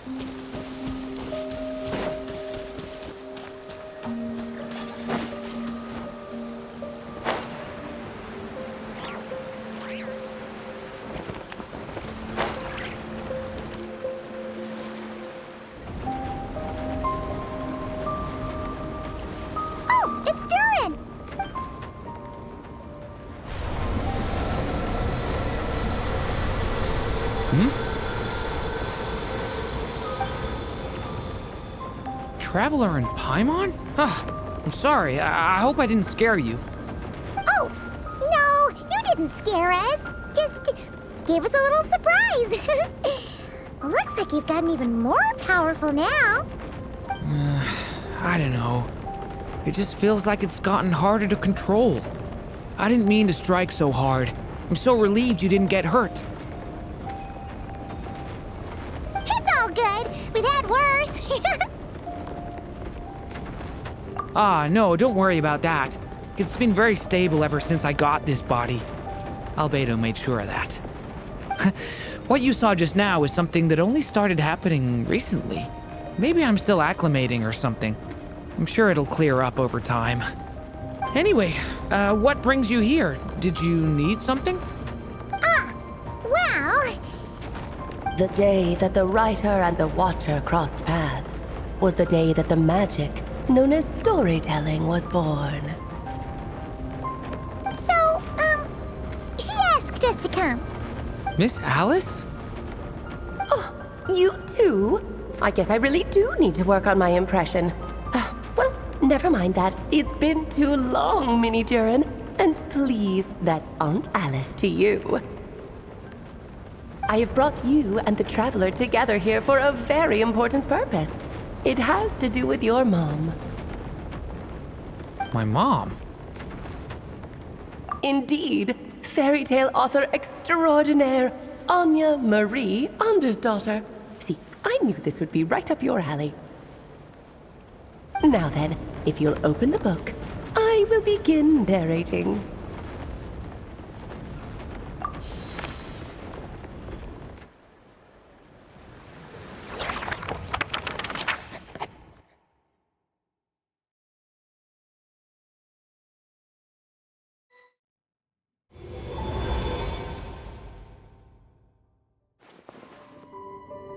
Oh, it's Durin! Traveler in Paimon? I'm sorry. I hope I didn't scare you. Oh, no, you didn't scare us. Just gave us a little surprise. Looks like you've gotten even more powerful now. I don't know. It just feels like it's gotten harder to control. I didn't mean to strike so hard. I'm so relieved you didn't get hurt. It's all good. We've had worse. No, don't worry about that. It's been very stable ever since I got this body. Albedo made sure of that. What you saw just now is something that only started happening recently. Maybe I'm still acclimating or something. I'm sure it'll clear up over time. Anyway, what brings you here? Did you need something? Well... The day that the writer and the watcher crossed paths was the day that the magic known as storytelling was born. So, she asked us to come. Miss Alice? Oh, you too? I guess I really do need to work on my impression. Well, never mind that. It's been too long, Mini Durin. And please, that's Aunt Alice to you. I have brought you and the Traveler together here for a very important purpose. It has to do with your mom. My mom? Indeed, fairy tale author extraordinaire, Anya Marie Andersdottir. See, I knew this would be right up your alley. Now then, if you'll open the book, I will begin narrating.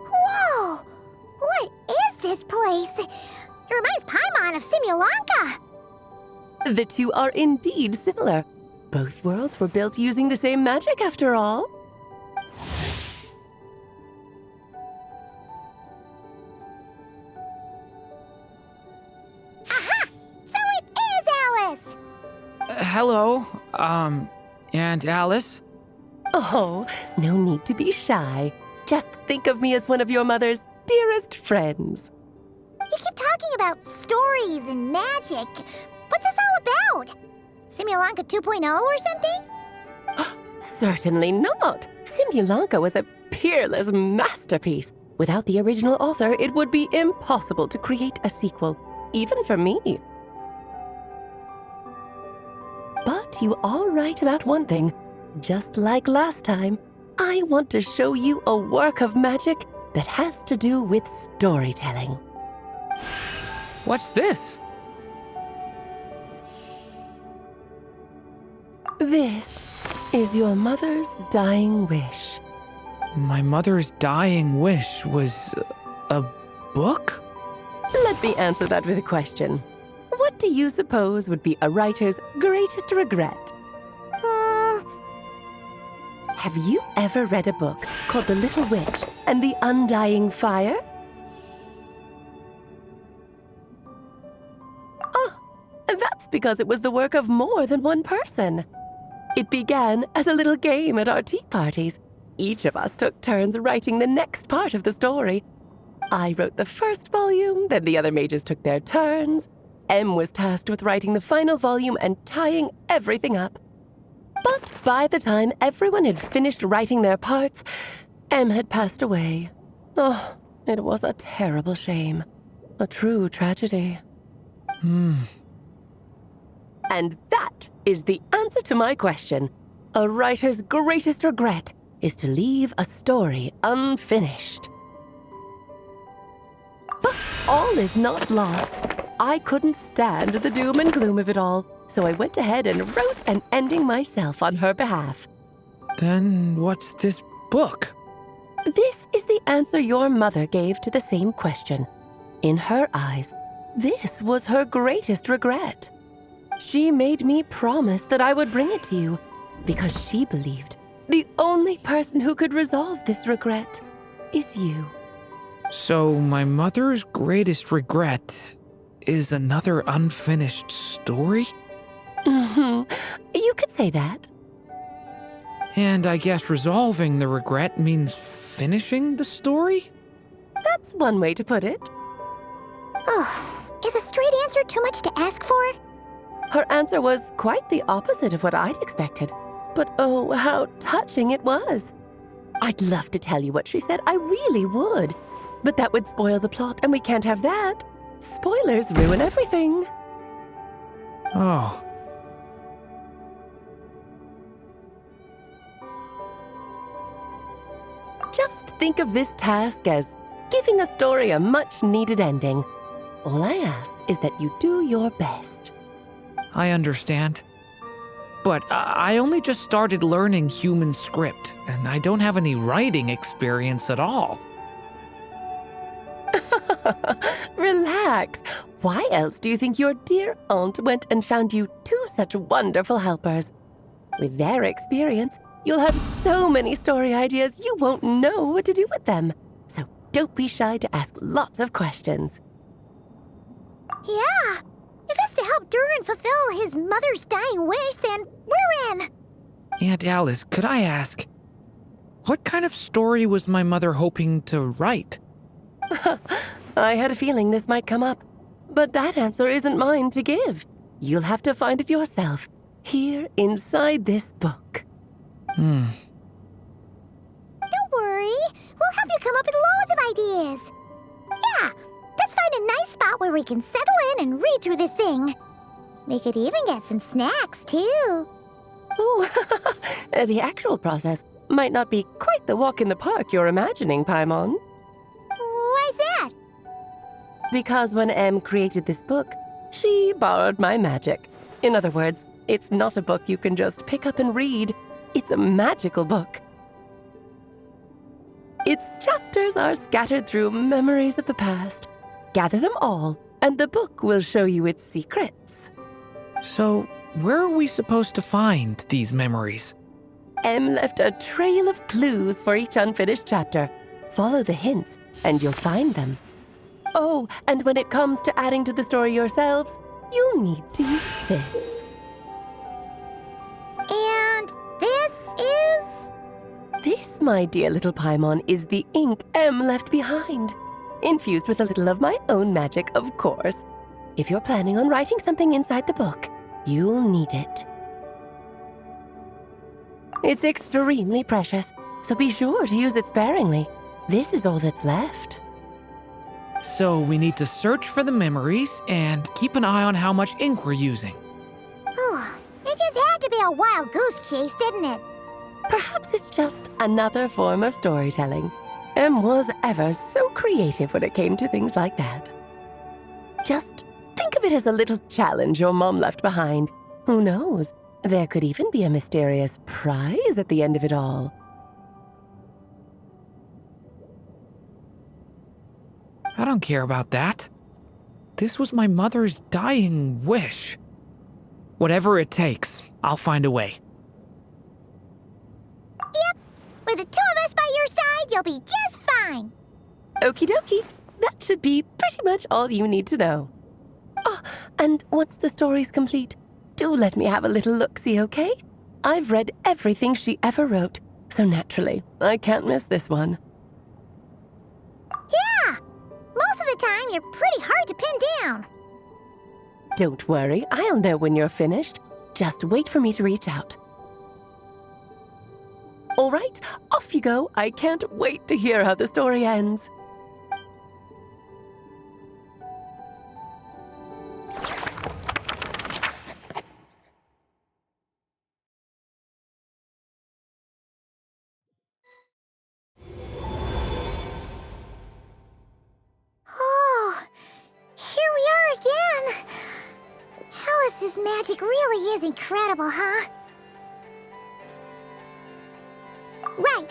Whoa! What is this place? It reminds Paimon of Simulanka. The two are indeed similar. Both worlds were built using the same magic, after all. Aha! So it is Alice! Hello, Aunt Alice? Oh, no need to be shy. Just think of me as one of your mother's dearest friends. You keep talking about stories and magic. What's this all about? Simulanka 2.0 or something? Certainly not. Simulanka was a peerless masterpiece. Without the original author, it would be impossible to create a sequel, even for me. But you are right about one thing. Just like last time, I want to show you a work of magic that has to do with storytelling. What's this? This is your mother's dying wish. My mother's dying wish was a book? Let me answer that with a question. What do you suppose would be a writer's greatest regret? Have you ever read a book called The Little Witch and the Undying Fire? Oh, that's because it was the work of more than one person. It began as a little game at our tea parties. Each of us took turns writing the next part of the story. I wrote the first volume, then the other mages took their turns. Em was tasked with writing the final volume and tying everything up. But by the time everyone had finished writing their parts, Em had passed away. Oh, it was a terrible shame. A true tragedy. And that is the answer to my question. A writer's greatest regret is to leave a story unfinished. But all is not lost. I couldn't stand the doom and gloom of it all, so I went ahead and wrote an ending myself on her behalf. Then what's this book? This is the answer your mother gave to the same question. In her eyes, this was her greatest regret. She made me promise that I would bring it to you because she believed the only person who could resolve this regret is you. So my mother's greatest regret is another unfinished story? You could say that. And I guess resolving the regret means finishing the story? That's one way to put it. Oh, is a straight answer too much to ask for? Her answer was quite the opposite of what I'd expected. But oh, how touching it was. I'd love to tell you what she said, I really would. But that would spoil the plot, and we can't have that. Spoilers ruin everything. Oh. Just think of this task as giving a story a much-needed ending. All I ask is that you do your best. I understand. But I only just started learning human script, and I don't have any writing experience at all. Relax. Why else do you think your dear aunt went and found you two such wonderful helpers? With their experience, you'll have so many story ideas you won't know what to do with them. So don't be shy to ask lots of questions. Yeah. If it's to help Durin fulfill his mother's dying wish, then we're in. Aunt Alice, could I ask, what kind of story was my mother hoping to write? I had a feeling this might come up, but that answer isn't mine to give. You'll have to find it yourself, here inside this book. Don't worry. We'll help you come up with loads of ideas. Yeah, let's find a nice spot where we can settle in and read through this thing. We could even get some snacks, too. Oh, the actual process might not be quite the walk in the park you're imagining, Paimon. Why's that? Because when Em created this book, she borrowed my magic. In other words, it's not a book you can just pick up and read. It's a magical book. Its chapters are scattered through memories of the past. Gather them all, and the book will show you its secrets. So, where are we supposed to find these memories? Em left a trail of clues for each unfinished chapter. Follow the hints, and you'll find them. Oh, and when it comes to adding to the story yourselves, you'll need to use this. And this is... This, my dear little Paimon, is the ink Em left behind. Infused with a little of my own magic, of course. If you're planning on writing something inside the book, you'll need it. It's extremely precious, so be sure to use it sparingly. This is all that's left. So we need to search for the memories and keep an eye on how much ink we're using. Oh, it just had to be a wild goose chase, didn't it? Perhaps it's just another form of storytelling. Em was ever so creative when it came to things like that. Just think of it as a little challenge your mom left behind. Who knows? There could even be a mysterious prize at the end of it all. I don't care about that. This was my mother's dying wish. Whatever it takes, I'll find a way. Yep. With the two of us by your side, you'll be just fine. Okie dokie. That should be pretty much all you need to know. Oh, and once the story's complete, do let me have a little look-see, okay? I've read everything she ever wrote, so naturally, I can't miss this one. Yeah. Most of the time, you're pretty hard to pin down. Don't worry, I'll know when you're finished. Just wait for me to reach out. All right, off you go. I can't wait to hear how the story ends. magic really is incredible, huh? Right.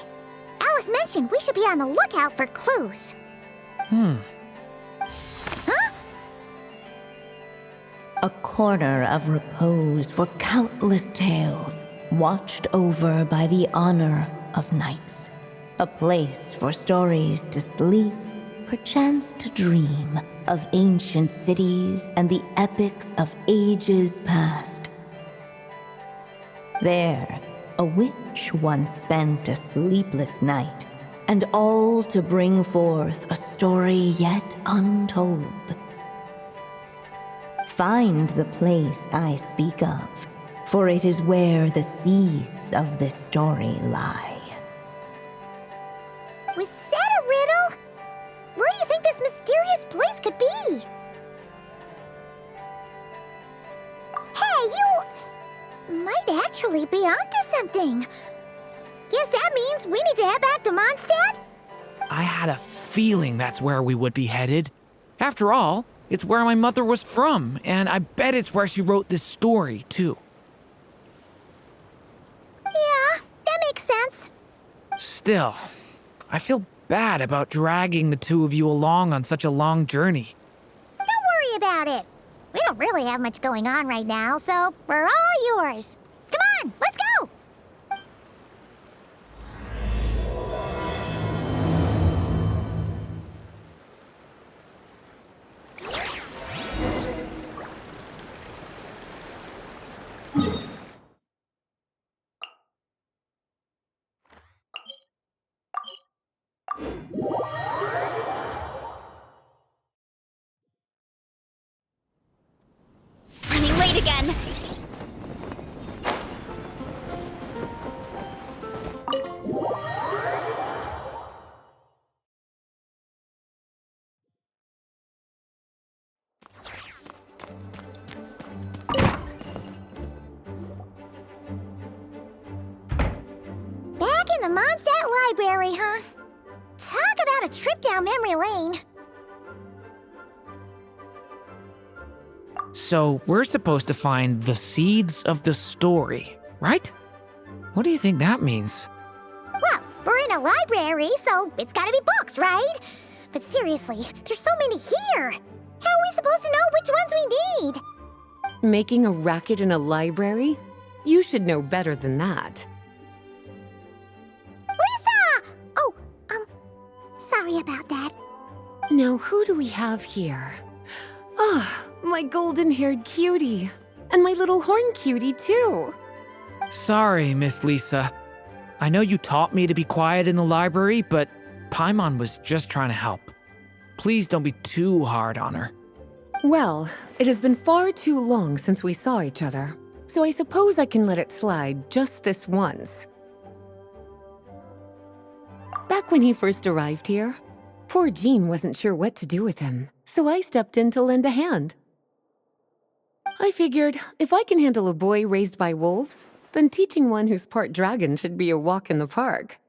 Alice mentioned we should be on the lookout for clues. Huh? A corner of repose for countless tales, watched over by the honor of knights. A place for stories to sleep, perchance to dream of ancient cities and the epics of ages past. There, a witch once spent a sleepless night, and all to bring forth a story yet untold. Find the place I speak of, for it is where the seeds of this story lie. Was that a riddle? Where do you think this mysterious place could be? Hey, you might actually be onto something. Guess that means we need to head back to Mondstadt? I had a feeling that's where we would be headed. After all, it's where my mother was from, and I bet it's where she wrote this story, too. Yeah, that makes sense. Still, I feel bad about dragging the two of you along on such a long journey. Don't worry about it. We don't really have much going on right now, so we're all yours. Come on, let's go! Running late again. Back in the Mondstadt Library, huh? Talk about a trip down memory lane. So, we're supposed to find the seeds of the story, right? What do you think that means? Well, we're in a library, so it's gotta be books, right? But seriously, there's so many here. How are we supposed to know which ones we need? Making a racket in a library? You should know better than that. Lisa! Oh, sorry about that. Now, who do we have here? Ah, my golden-haired cutie. And my little horn cutie, too. Sorry, Miss Lisa. I know you taught me to be quiet in the library, but Paimon was just trying to help. Please don't be too hard on her. Well, it has been far too long since we saw each other, so I suppose I can let it slide just this once. Back when he first arrived here, poor Jean wasn't sure what to do with him, so I stepped in to lend a hand. I figured, if I can handle a boy raised by wolves, then teaching one who's part dragon should be a walk in the park.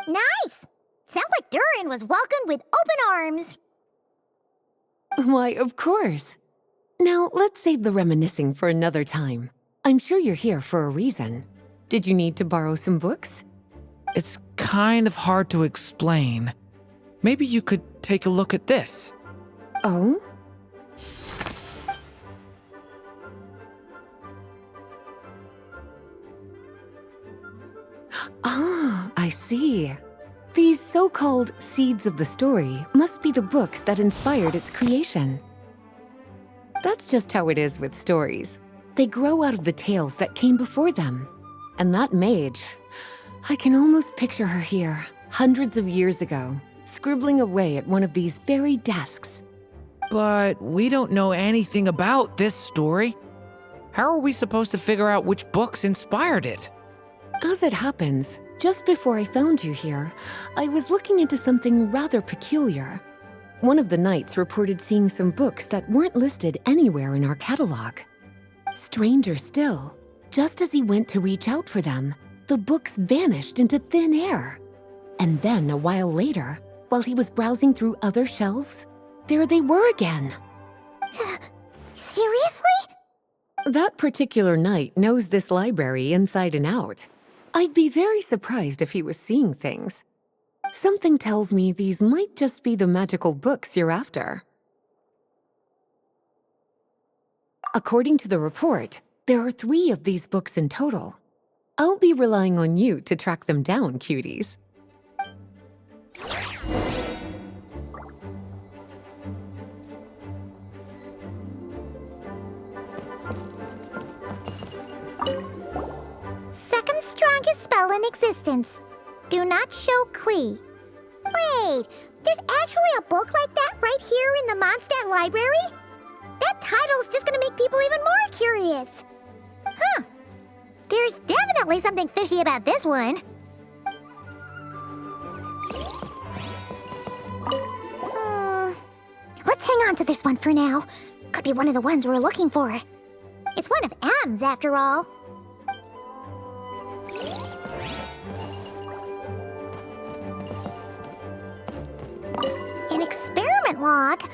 Nice! Sounds like Durin was welcomed with open arms. Why, of course. Now, let's save the reminiscing for another time. I'm sure you're here for a reason. Did you need to borrow some books? It's kind of hard to explain. Maybe you could take a look at this. Oh? Ah, I see. These so-called seeds of the story must be the books that inspired its creation. That's just how it is with stories. They grow out of the tales that came before them. And that mage, I can almost picture her here, hundreds of years ago, scribbling away at one of these very desks. But we don't know anything about this story. How are we supposed to figure out which books inspired it? As it happens, just before I found you here, I was looking into something rather peculiar. One of the knights reported seeing some books that weren't listed anywhere in our catalog. Stranger still, just as he went to reach out for them, the books vanished into thin air. And then a while later, while he was browsing through other shelves, there they were again. Seriously? That particular knight knows this library inside and out. I'd be very surprised if he was seeing things. Something tells me these might just be the magical books you're after. According to the report, there are 3 of these books in total. I'll be relying on you to track them down, cuties. Second strongest spell in existence. Do not show Klee. Wait, there's actually a book like that right here in the Mondstadt library? That title's just gonna make people even more curious. Huh. There's definitely something fishy about this one. Let's hang on to this one for now. Could be one of the ones we're looking for. It's one of M's, after all. An experiment log.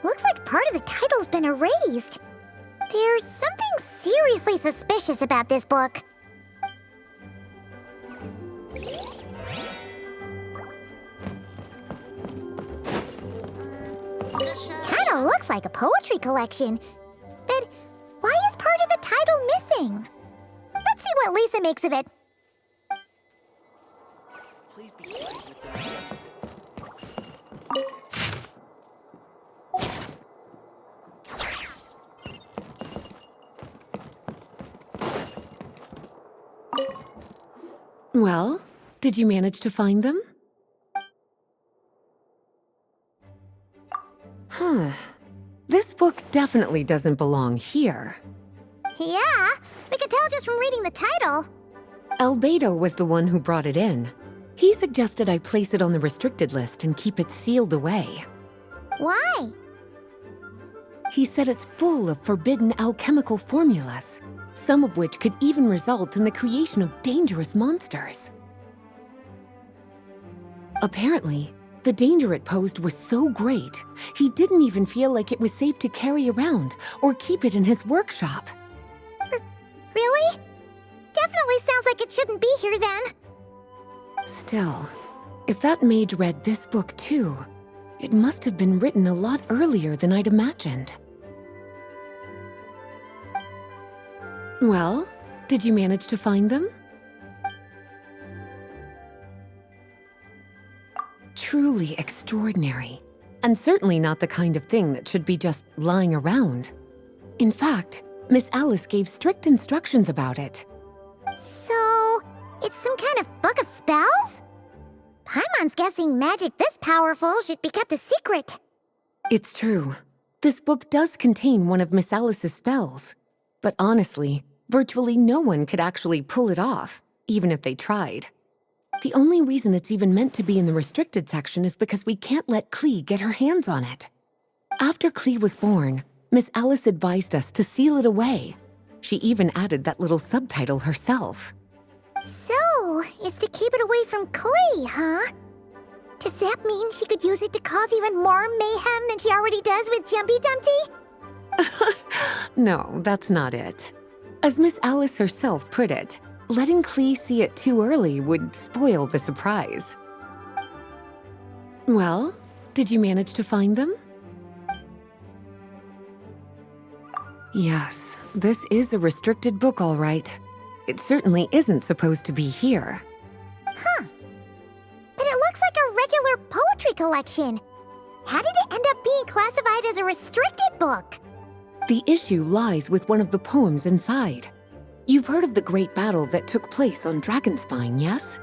Looks like part of the title's been erased. There's something seriously suspicious about this book. Kinda looks like a poetry collection. But why is part of the title missing? Let's see what Lisa makes of it. Please be quiet with the Well, did you manage to find them? This book definitely doesn't belong here. Yeah, we can tell just from reading the title. Rubedo was the one who brought it in. He suggested I place it on the restricted list and keep it sealed away. Why? He said it's full of forbidden alchemical formulas, some of which could even result in the creation of dangerous monsters. Apparently, the danger it posed was so great, he didn't even feel like it was safe to carry around or keep it in his workshop. Really? Definitely sounds like it shouldn't be here then. Still, if that mage read this book too, it must have been written a lot earlier than I'd imagined. Well, did you manage to find them? Truly extraordinary, and certainly not the kind of thing that should be just lying around. In fact, Miss Alice gave strict instructions about it. So, it's some kind of book of spells? Paimon's guessing magic this powerful should be kept a secret. It's true. This book does contain one of Miss Alice's spells. But honestly, virtually no one could actually pull it off, even if they tried. The only reason it's even meant to be in the restricted section is because we can't let Klee get her hands on it. After Klee was born, Miss Alice advised us to seal it away. She even added that little subtitle herself. So, it's to keep it away from Klee, huh? Does that mean she could use it to cause even more mayhem than she already does with Jumpy Dumpty? No, that's not it. As Miss Alice herself put it, letting Klee see it too early would spoil the surprise. Well, did you manage to find them? Yes, this is a restricted book, all right. It certainly isn't supposed to be here. Huh. But it looks like a regular poetry collection. How did it end up being classified as a restricted book? The issue lies with one of the poems inside. You've heard of the great battle that took place on Dragonspine, yes?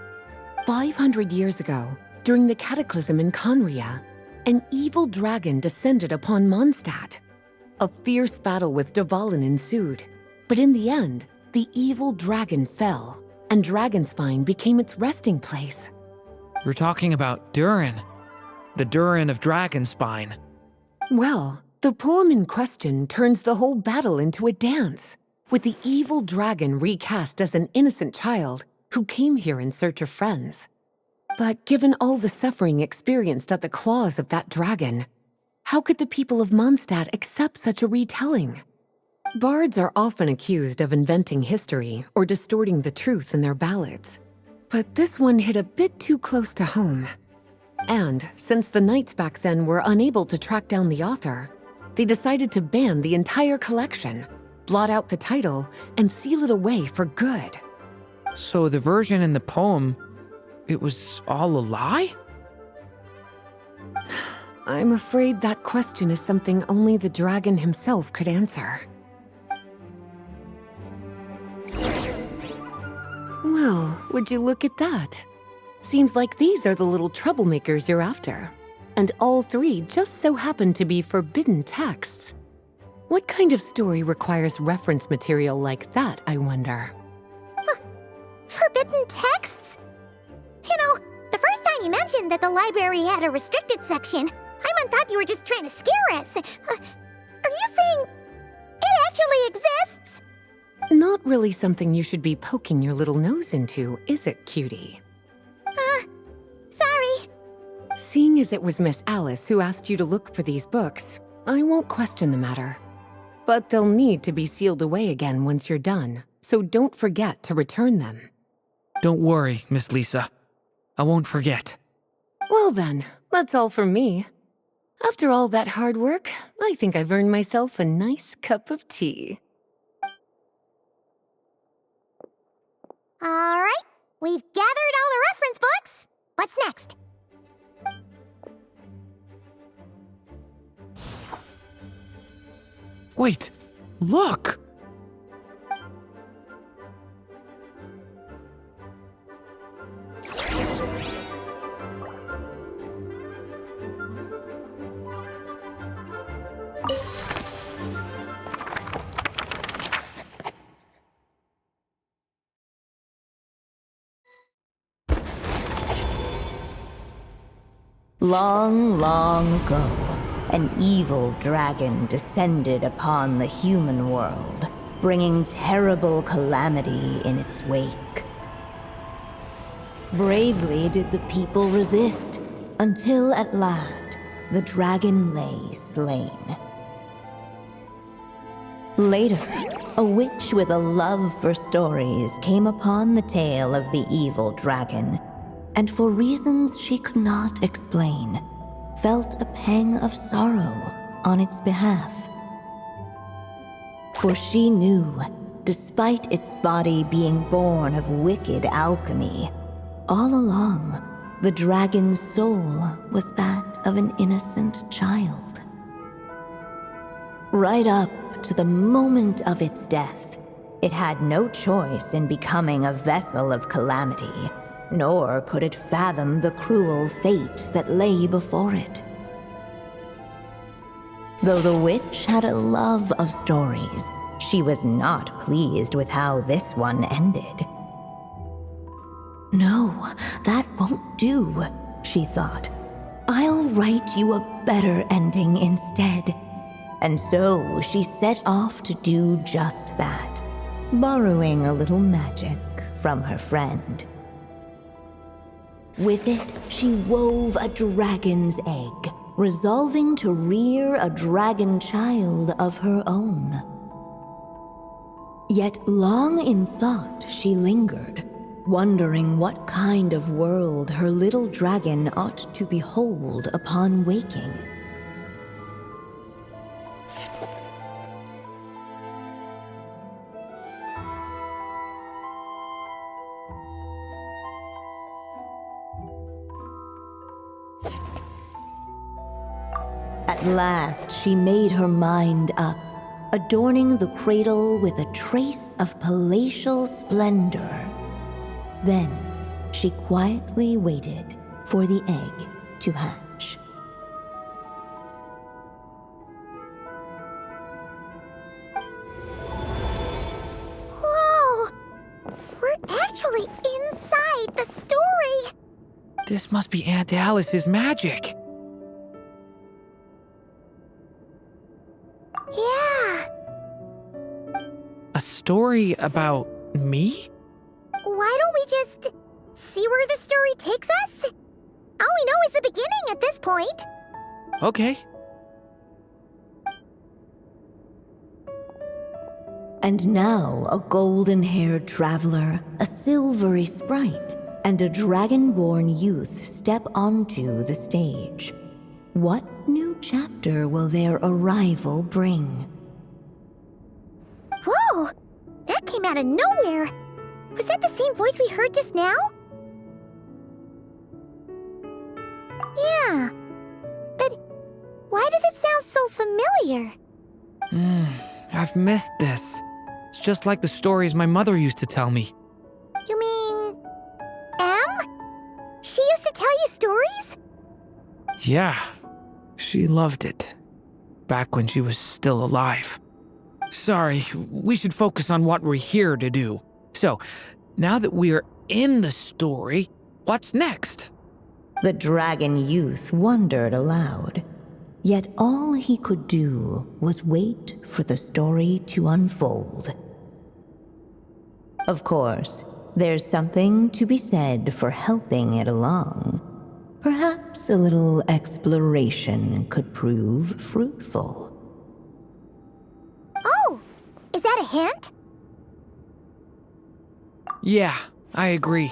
500 years ago, during the cataclysm in Conria, an evil dragon descended upon Mondstadt. A fierce battle with Dvalin ensued, but in the end, the evil dragon fell, and Dragonspine became its resting place. We're talking about Durin. The Durin of Dragonspine. Well, the poem in question turns the whole battle into a dance, with the evil dragon recast as an innocent child who came here in search of friends. But given all the suffering experienced at the claws of that dragon, how could the people of Mondstadt accept such a retelling? Bards are often accused of inventing history or distorting the truth in their ballads. But this one hit a bit too close to home. And since the knights back then were unable to track down the author, they decided to ban the entire collection, blot out the title, and seal it away for good. So the version in the poem, it was all a lie? I'm afraid that question is something only the dragon himself could answer. Well, would you look at that? Seems like these are the little troublemakers you're after. And all three just so happen to be forbidden texts. What kind of story requires reference material like that, I wonder? Forbidden texts? You know, the first time you mentioned that the library had a restricted section, I thought you were just trying to scare us. Are you saying it actually exists? Not really something you should be poking your little nose into, is it, cutie? Sorry. Seeing as it was Miss Alice who asked you to look for these books, I won't question the matter. But they'll need to be sealed away again once you're done, so don't forget to return them. Don't worry, Miss Lisa. I won't forget. Well then, that's all from me. After all that hard work, I think I've earned myself a nice cup of tea. All right, we've gathered all the reference books. What's next? Wait, look! Long, long ago, an evil dragon descended upon the human world, bringing terrible calamity in its wake. Bravely did the people resist, until at last, the dragon lay slain. Later, a witch with a love for stories came upon the tale of the evil dragon, and for reasons she could not explain, felt a pang of sorrow on its behalf. For she knew, despite its body being born of wicked alchemy, all along, the dragon's soul was that of an innocent child. Right up to the moment of its death, it had no choice in becoming a vessel of calamity, nor could it fathom the cruel fate that lay before it. Though the witch had a love of stories, she was not pleased with how this one ended. No, that won't do, she thought. I'll write you a better ending instead. And so she set off to do just that, borrowing a little magic from her friend. With it, she wove a dragon's egg, resolving to rear a dragon child of her own. Yet long in thought she lingered, wondering what kind of world her little dragon ought to behold upon waking. At last, she made her mind up, adorning the cradle with a trace of palatial splendor. Then, she quietly waited for the egg to hatch. Whoa! We're actually inside the story! This must be Aunt Alice's magic. Yeah. A story about me? Why don't we just see where the story takes us? All we know is the beginning at this point. Okay. And now a golden-haired traveler, a silvery sprite, and a dragonborn youth step onto the stage. What new chapter will their arrival bring? Whoa! That came out of nowhere! Was that the same voice we heard just now? Yeah. But why does it sound so familiar? I've missed this. It's just like the stories my mother used to tell me. You mean... Em? She used to tell you stories? Yeah, she loved it. Back when she was still alive. Sorry, we should focus on what we're here to do. So, now that we're in the story, what's next? The dragon youth wondered aloud. Yet all he could do was wait for the story to unfold. Of course, there's something to be said for helping it along. Perhaps a little exploration could prove fruitful. Oh! Is that a hint? Yeah, I agree.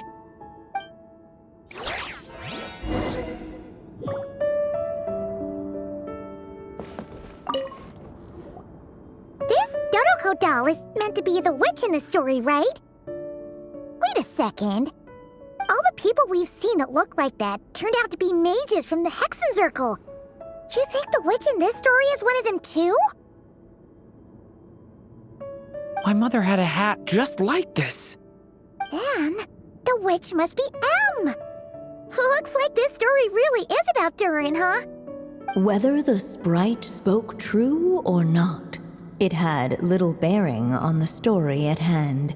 This Draco doll is meant to be the witch in the story, right? Wait a second. All the people we've seen that look like that turned out to be mages from the Hexen Circle. Do you think the witch in this story is one of them too? My mother had a hat just like this. Then, the witch must be Em. Looks like this story really is about Durin, huh? Whether the sprite spoke true or not, it had little bearing on the story at hand.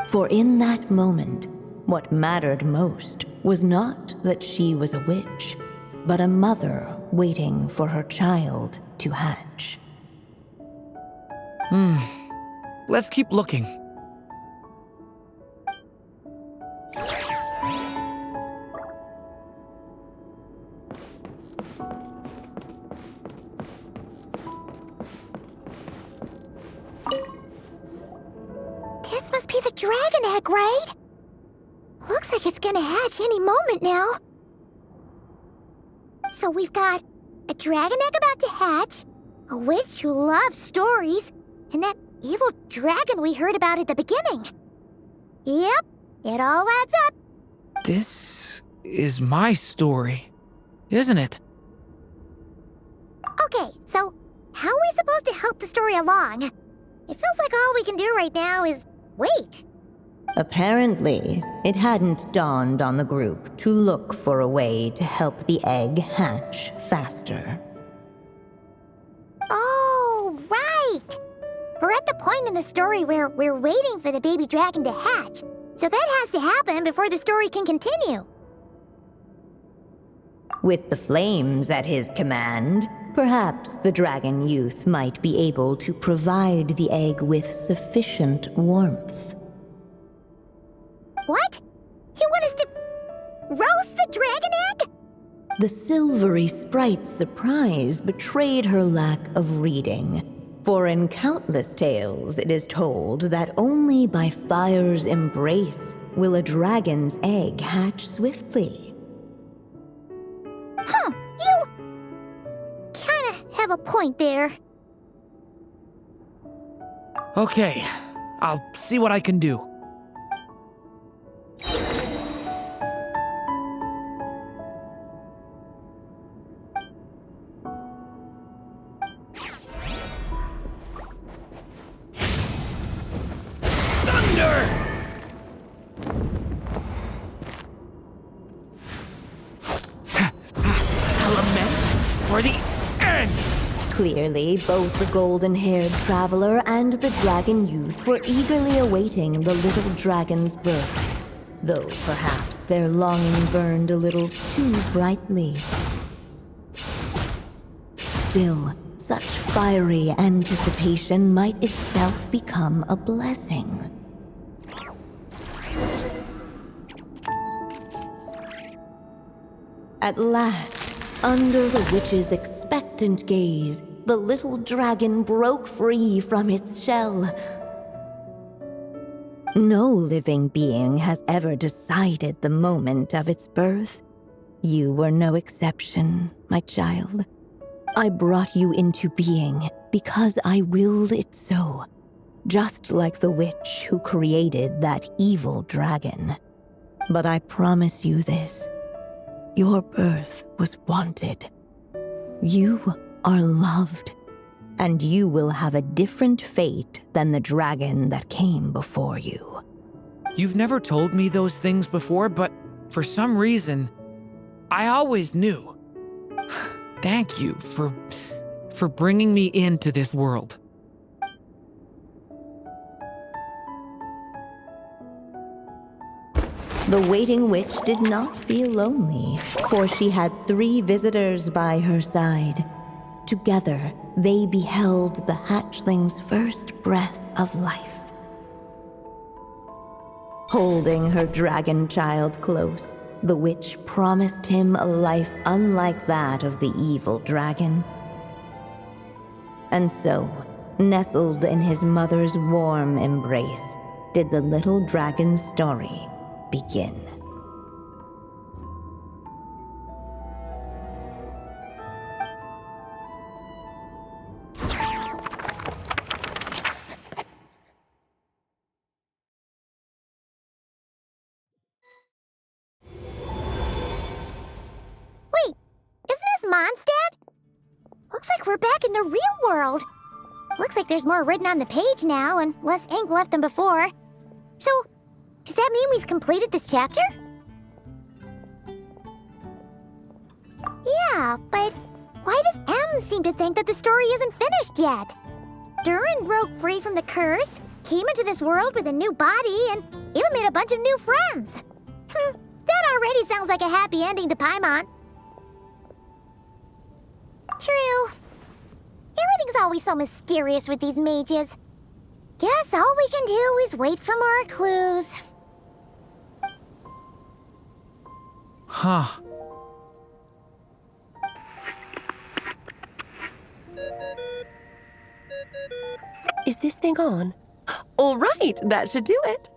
For in that moment, what mattered most was not that she was a witch, but a mother waiting for her child to hatch. Let's keep looking. This must be the dragon egg, right? Looks like it's gonna hatch any moment now. So we've got a dragon egg about to hatch, a witch who loves stories, and that evil dragon we heard about at the beginning. Yep, it all adds up. This is my story, isn't it? Okay, so how are we supposed to help the story along? It feels like all we can do right now is wait. Apparently, it hadn't dawned on the group to look for a way to help the egg hatch faster. Oh, right! We're at the point in the story where we're waiting for the baby dragon to hatch, so that has to happen before the story can continue. With the flames at his command, perhaps the dragon youth might be able to provide the egg with sufficient warmth. What? You want us to roast the dragon egg? The silvery sprite's surprise betrayed her lack of reading. For in countless tales, it is told that only by fire's embrace will a dragon's egg hatch swiftly. Huh, you kinda have a point there. Okay, I'll see what I can do. For the end! Clearly, both the golden-haired traveler and the dragon youth were eagerly awaiting the little dragon's birth, though perhaps their longing burned a little too brightly. Still, such fiery anticipation might itself become a blessing. At last, under the witch's expectant gaze, the little dragon broke free from its shell. No living being has ever decided the moment of its birth. You were no exception, my child. I brought you into being because I willed it so, just like the witch who created that evil dragon. But I promise you this, your birth was wanted. You are loved, and you will have a different fate than the dragon that came before you. You've never told me those things before, but for some reason, I always knew. Thank you for bringing me into this world. The waiting witch did not feel lonely, for she had 3 visitors by her side. Together, they beheld the hatchling's first breath of life. Holding her dragon child close, the witch promised him a life unlike that of the evil dragon. And so, nestled in his mother's warm embrace, did the little dragon's story begin. Wait, isn't this Mondstadt? Looks like we're back in the real world. Looks like there's more written on the page now and less ink left than before. So, does that mean we've completed this chapter? Yeah, but why does M seem to think that the story isn't finished yet? Durin broke free from the curse, came into this world with a new body, and even made a bunch of new friends. That already sounds like a happy ending to Paimon. True. Everything's always so mysterious with these mages. Guess all we can do is wait for more clues. Huh. Is this thing on? All right, that should do it.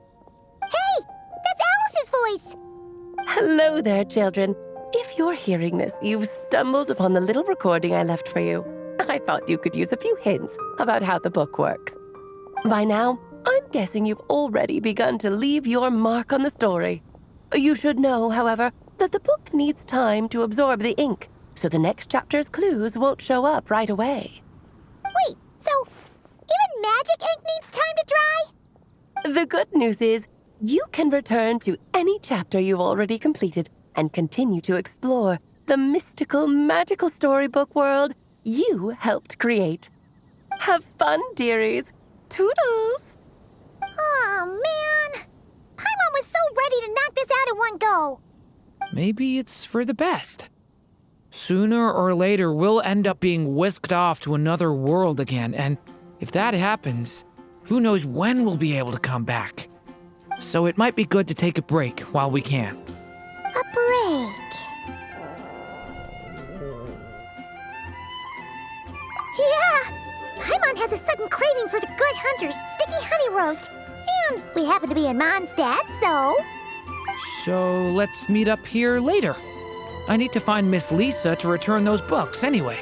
Hey! That's Alice's voice! Hello there, children. If you're hearing this, you've stumbled upon the little recording I left for you. I thought you could use a few hints about how the book works. By now, I'm guessing you've already begun to leave your mark on the story. You should know, however, that the book needs time to absorb the ink, so the next chapter's clues won't show up right away. Wait, so even magic ink needs time to dry? The good news is, you can return to any chapter you've already completed and continue to explore the mystical, magical storybook world you helped create. Have fun, dearies. Toodles! Oh, man! Paimon was so ready to knock this out in one go. Maybe it's for the best. Sooner or later, we'll end up being whisked off to another world again, and if that happens, who knows when we'll be able to come back. So it might be good to take a break while we can. A break. Yeah! Paimon has a sudden craving for the Good Hunter's sticky honey roast. And we happen to be in Mondstadt, so... So let's meet up here later. I need to find Miss Lisa to return those books anyway.